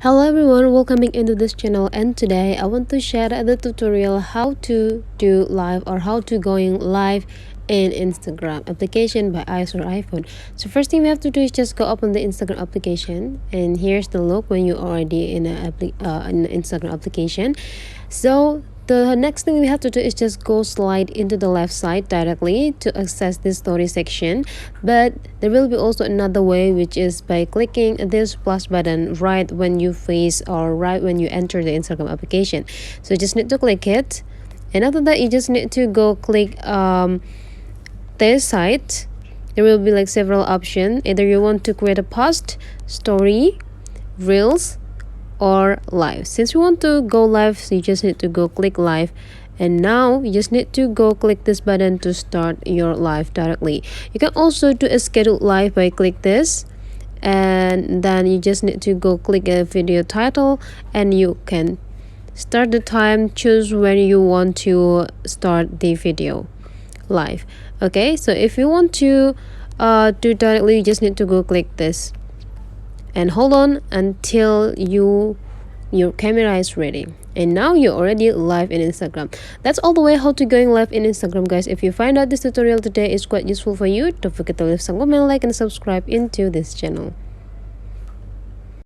Hello everyone, welcome back into this channel, and today I want to share the tutorial how to do live or how to going live in Instagram application by iOS or iPhone. So first thing we have to do is just go open the Instagram application, and here's the look when you're already in an Instagram application. So the next thing we have to do is just go slide into the left side directly to access this story section. But there will be also another way, which is by clicking this plus button right when you face or right when you enter the Instagram application. So you just need to click it, and after that you just need to go click this site. There will be like several options. Either you want to create a post, story, reels, or live. Since you want to go live, so you just need to go click live, and now you just need to go click this button to start your live directly. You can also do a scheduled live by click this, and then you just need to go click a video title, and you can start the time, choose when you want to start the video live. Okay, so if you want to do directly, you just need to go click this and hold on until your camera is ready, and now you're already live in Instagram. That's all the way how to going live in Instagram, guys. If you find out this tutorial today is quite useful for you, don't forget to leave some comment, like, and subscribe into this channel.